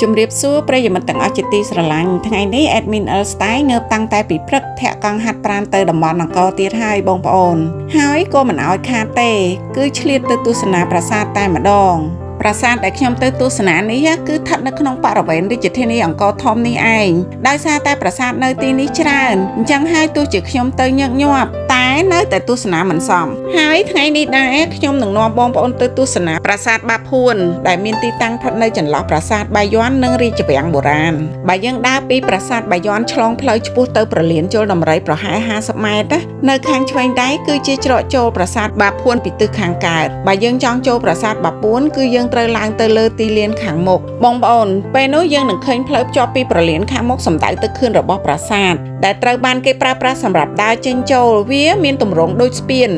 ជំរាបសួរប្រិយមិត្តទាំងអស់ជាទីស្រឡាញ់ថ្ងៃនេះ admin Elstein ងើបតាំងតែពីព្រឹកធាក់កង់ហាត់ប្រាណទៅតំបន់អង្គរទៀតហើយបងប្អូនហើយក៏មិនអោយខាតទេគឺឆ្លៀតទៅទស្សនាប្រាសាទតែម្ដងប្រាសាទដែលខ្ញុំទៅទស្សនានេះគឺស្ថិតនៅក្នុងបរិវេណរាជធានីអង្គរធំនេះឯងដោយសារតែប្រាសាទនៅទីនេះច្រើនអញ្ចឹងហើយទោះជាខ្ញុំទៅញឹកញាប់តែនៅតែទស្សនាមិនសមហើយថ្ងៃនេះដែរខ្ញុំនឹងនាំបងប្អូនទៅទស្សនាប្រាសាទបាភួនដែលមានទីតាំងស្ថិតនៅចន្លោះប្រាសាទបាយ័ននិងរាជវាំងបុរាណបើយើងដើរពីប្រាសាទបាយ័នឆ្លងផ្លូវឆ្ពោះទៅប្រលានជលដំរីប្រហែល50ម៉ែត្រនៅខាងឆ្វេងដៃគឺជាច្រកចូលប្រាសាទបាភួនពីទិសខាងកើតបើយើងចង់ចូលប្រាសាទបាភួនគឺយើងត្រូវឡើងទៅលើទីលានខាងមុខបងប្អូនពេលនោះយើងនឹងឃើញផ្លូវភ្ជាប់ពីប្រលានខាងមុខសំដៅទៅខឿនរបស់ប្រាសាទដែលត្រូវបានគេប្រើប្រាស់សម្រាប់ដើរចេញចូលវាមានទម្រង់ដូចស្ពាន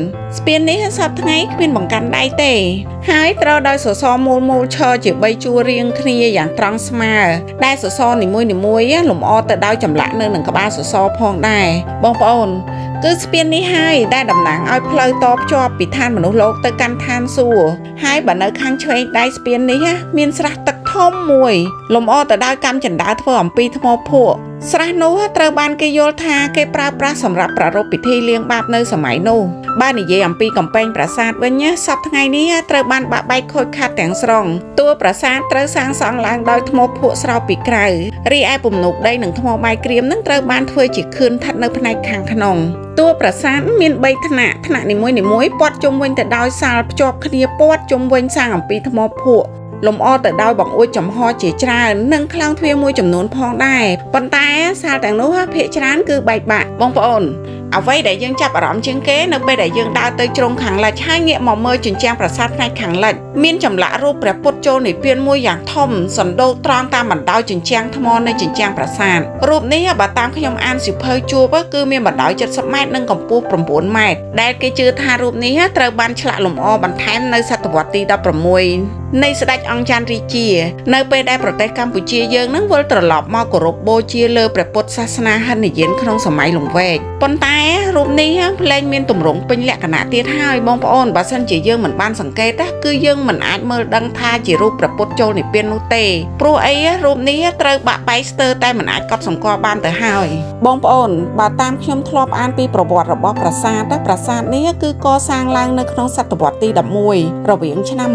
នេះសប្តាហ៍ថ្ងៃគ្មានបង្កាន់ដៃទេហើយត្រូវដោយសសរមូលឈរជា3ជួររៀងគ្នាយ៉ាងត្រង់ស្មើដែលសសរនីមួយលម្អទៅដោយចម្លាក់នៅនឹងក្បាលសសរផងដែរបងប្អូនគឺស្ពាននេះហើយដែលតំណាងឲ្យផ្លូវតភ្ជាប់ពីឋានមនុស្សលោកទៅកាន់ឋានសួគ៌ហើយបើនៅខាងឆ្វេងដៃស្ពាននេះមានស្រះទឹកធំមួយលម្អទៅដោយកម្មចិន្តាធ្វើអំពីថ្មភក់ស្រះនោះត្រូវបានគេយល់ថាគេប្រើប្រាស់សម្រាប់ប្រារព្ធពិធីលាងបាបនៅសម័យនោះបើនិយាយអំពីកំពែងប្រាសាទវិញសប្តាហ៍ថ្ងៃនេះត្រូវបានបាក់បែកខូចខាតទាំងស្រុងតួប្រាសាទត្រូវសាងសង់ឡើងដោយថ្មភក់ស្រោបពីក្រៅរីឯពំនូកដីនិងថ្មបាយក្រៀមនឹងត្រូវបានធ្វើជាខឿនស្ថិតនៅផ្នែកខាងក្នុងតួប្រាសាទមាន3ថ្នាក់នីមួយព័ទ្ធជុំវិញទៅដោយសាលភ្ជាប់គ្នាព័ទ្ធជុំវិញសាងអំពីថ្មភក់លម្អទៅដោយបង្អួចចំហជាច្រើននិងខ្លោងទ្វារមួយចំនួនផងដែរប៉ុន្តែសាលទាំងនោះភាគច្រើនគឺបែកបាក់បងប្អូនអ្វីដែលយើងចាប់អារម្មណ៍ជាងគេនៅពេលដែលយើងដើរទៅជ្រុងខាងលិចហើយងាកមកមើលជញ្ជាំងប្រាសាទផ្នែកខាងលិចមានចម្លាក់រូបព្រះពុទ្ធចូលនិព្វានមួយយ៉ាងធំសណ្ដូកត្រង់តាមបណ្ដោយជញ្ជាំងថ្មនៃជញ្ជាំងប្រាសាទរូបនេះបើតាមខ្ញុំអានសៀវភៅជួបគឺមានបណ្ដោយ70ម៉ែត្រនិងកម្ពស់9ម៉ែត្រដែលគេជឿថារូបនេះត្រូវបានឆ្លាក់លម្អបន្ថែមនៅសតវត្សទី16នៃស្ដេចអង្គច័ន្ទរាជានៅពេលដែលប្រទេសកម្ពុជាយើងនឹងវិលត្រឡប់មកគោរពបូជាលើព្រះពុទ្ធសាសនាហិនយានក្នុងសម័យលង្វែកប៉ុន្តែរូបនេះភ្លែងមានទម្រង់ពេញលក្ខណៈទៀតហើយបងប្អូនបើសិនជាយើងមិនបានសង្កេតគឺយើងមិនអាចមើលដឹងថាជារូបព្រះពុទ្ធចូលនិព្វាននោះទេព្រោះអីរូបនេះត្រូវបាក់បែកស្ទើរតែមិនអាចកត់សម្គាល់បានទៅហើយបងប្អូនបើតាមខ្ញុំធ្លាប់អានពីប្រវត្តិរបស់ប្រាសាទនេះគឺកសាងឡើងនៅក្នុងសតវត្សទី11រវាងឆ្នាំ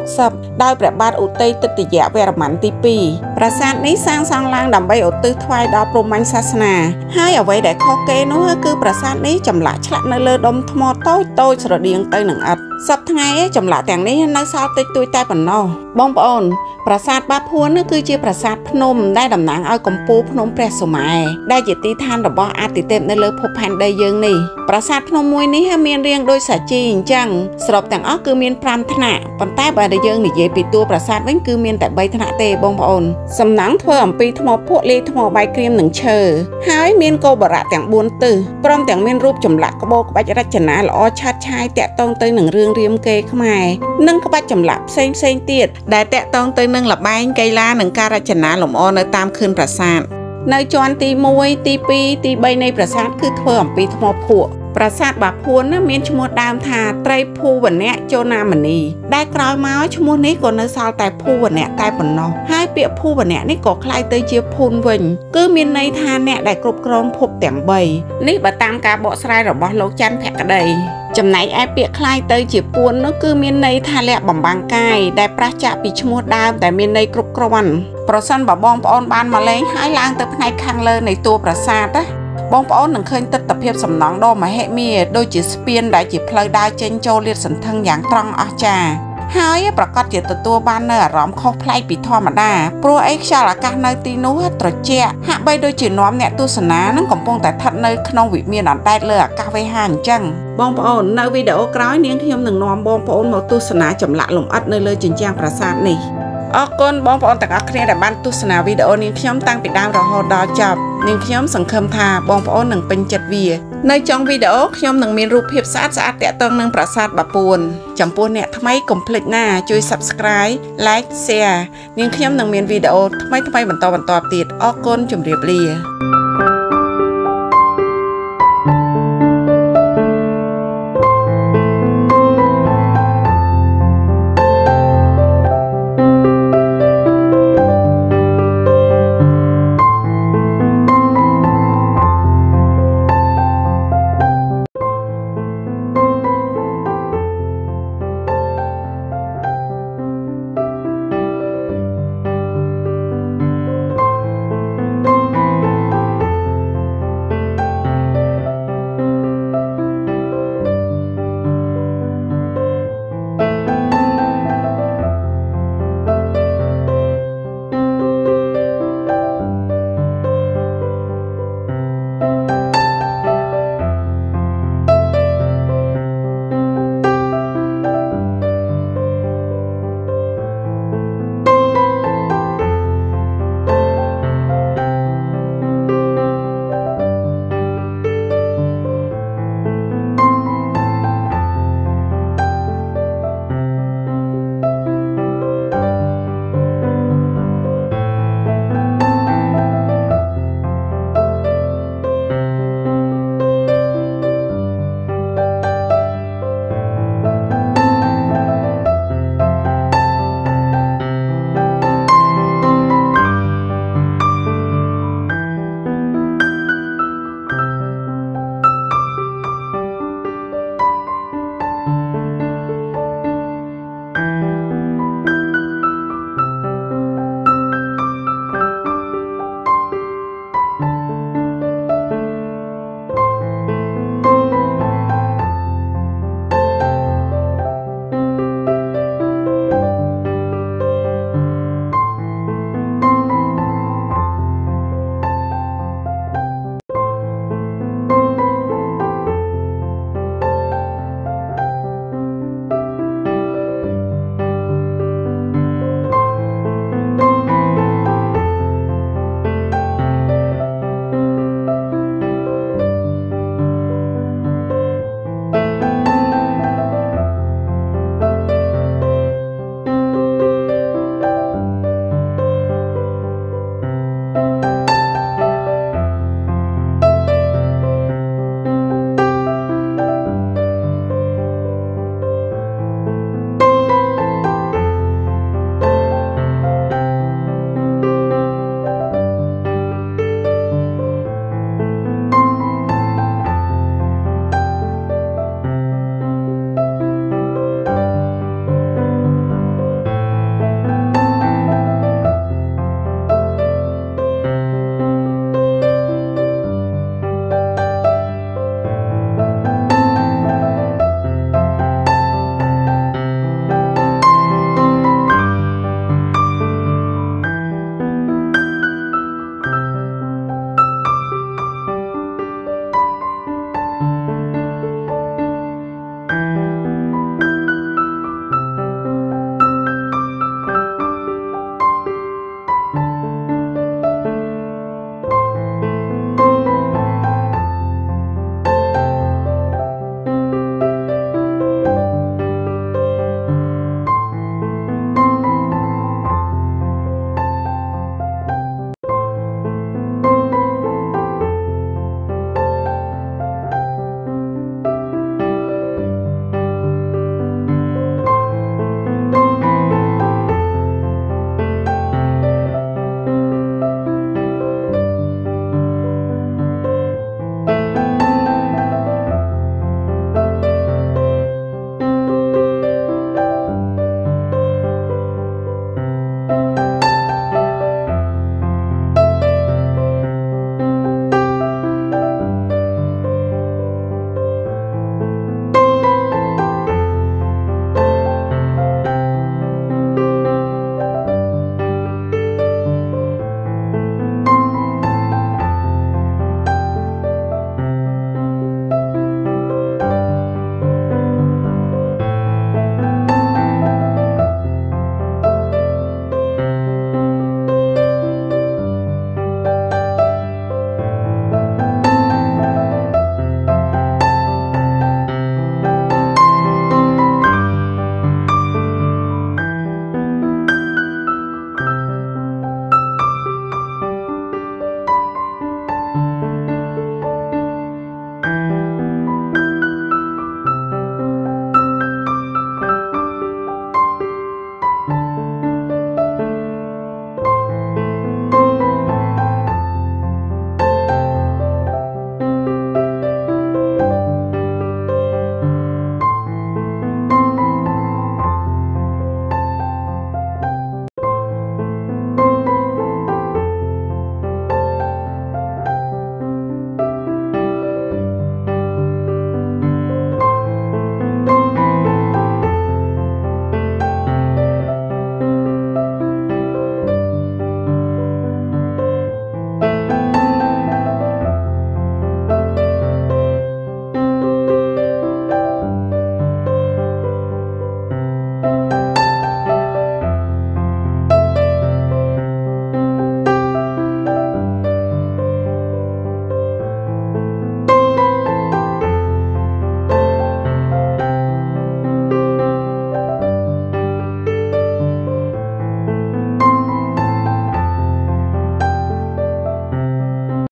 1060ដោយព្រះបាទឧទ័យទិត្យវរ្ម័នទី2ប្រាសាទនេះសាងសង់ឡើងដើម្បីឧទ្ទិសថ្វាយដល់ព្រហ្មញ្ញសាសនាហើយអ្វីដែលខុសគេនោះគឺប្រាសាទនេះចម្លាក់ឆ្លាក់នៅលើដុំថ្មតូចស្រដៀងទៅនឹងឥដ្ឋសប្តាហ៍ថ្ងៃចម្លាក់ទាំងនេះនៅសល់តិចតួចតែប៉ុណ្ណោះបងប្អូនប្រាសាទបាភួនគឺជាប្រាសាទភ្នំដែលតំណាងឲ្យកំពូលភ្នំព្រះសុមេរុដែលជាទីឋានរបស់អាទិទេពនៅលើភពផែនដីយើងនេះប្រាសាទភ្នំមួយនេះមានរាងដូចសាជីអញ្ចឹងសរុបទាំងអស់គឺមាន5ថ្នាក់ប៉ុន្តែបើយើងនិយាយពីតួប្រាសាទវិញគឺមានតែ3ថ្នាក់ទេបងប្អូនសំណង់ធ្វើអំពីថ្មភក់លាយថ្មបាយក្រៀមនិងឈើហើយមានគោបរៈទាំង4ទិសព្រមទាំងមានរូបចម្លាក់ក្បូរក្បាច់រចនាល្អឆាតឆាយតាក់ទងទៅនឹងរឿងរាមកេរ្តិ៍ខ្មែរនិងក្បាច់ចម្លាក់ផ្សេងទៀតដែលតាក់ទងទៅនឹងល្បែងកីឡានិងការរចនាលម្អនៅតាមខឿនប្រាសាទនៅជាន់ទី1ទី2ទី3នៃប្រាសាទគឺធ្វើអំពីថ្មភក់ប្រាសាទបាភួនមានឈ្មោះដើមថាត្រីភូវនៈជោណាមនីដែលក្រោយមកឈ្មោះនេះក៏នៅសល់តែភូវនៈតែប៉ុណ្ណោះហើយពាក្យភូវនៈនេះក៏คล้ายទៅជាភូនវិញគឺមានន័យថាអ្នកដែលគ្រប់គ្រងភពទាំង3នេះបើតាមការបកស្រាយរបស់លោកច័ន្ទភក្តីចំណែកឯពាក្យคล้ายទៅជាពួននោះគឺមានន័យថាលះបំបាំងកាយដែលប្រះចាកពីឈ្មោះដើមតែមានន័យគ្រប់គ្រាន់ប្រសិនបើបងប្អូនបានមកលេងហើយឡើងទៅផ្នែកខាងលើនៃតួប្រាសាទបងប្អូននឹងឃើញទិដ្ឋភាពសំណង់ដ៏មហិមាដូចជាស្ពានដែលជាផ្លូវដើរចេញចូលលាតសន្ធឹងយ៉ាងត្រង់អស្ចារ្យហើយប្រកាសជាទទួលបាននូវអារម្មណ៍ខុសប្លែកពីធម្មតាព្រោះអីខ្យល់អាកាសនៅទីនោះត្រជាក់ហាក់បីដូចជានាំអ្នកទស្សនានឹងកំពុងតែស្ថិតនៅក្នុងវិមានអណ្ដែតលើអាកាសវេហាអញ្ចឹងបងប្អូននៅវីដេអូក្រោយនាងខ្ញុំនឹងនាំបងប្អូនមកទស្សនាចម្លាក់លម្អិតនៅលើជញ្ជាំងប្រាសាទនេះអរគុណបងប្អូនទាំងអស់គ្នាដែលបានទស្សនាវីដេអូនាងខ្ញុំតាំងពីដើមរហូតដល់ចប់នាងខ្ញុំសង្ឃឹមថាបងប្អូននឹងពេញចិត្តវានៅចុងវីដេអូខ្ញុំនឹងមានរូបភាពស្អាតៗទាក់ទងនឹងប្រាសាទបាពួនចំពោះអ្នកថ្មីកុំភ្លេចណាជួយ Subscribe Like Share នាងខ្ញុំនឹងមានវីដេអូថ្មីបន្តទៀតអរគុណជម្រាបលា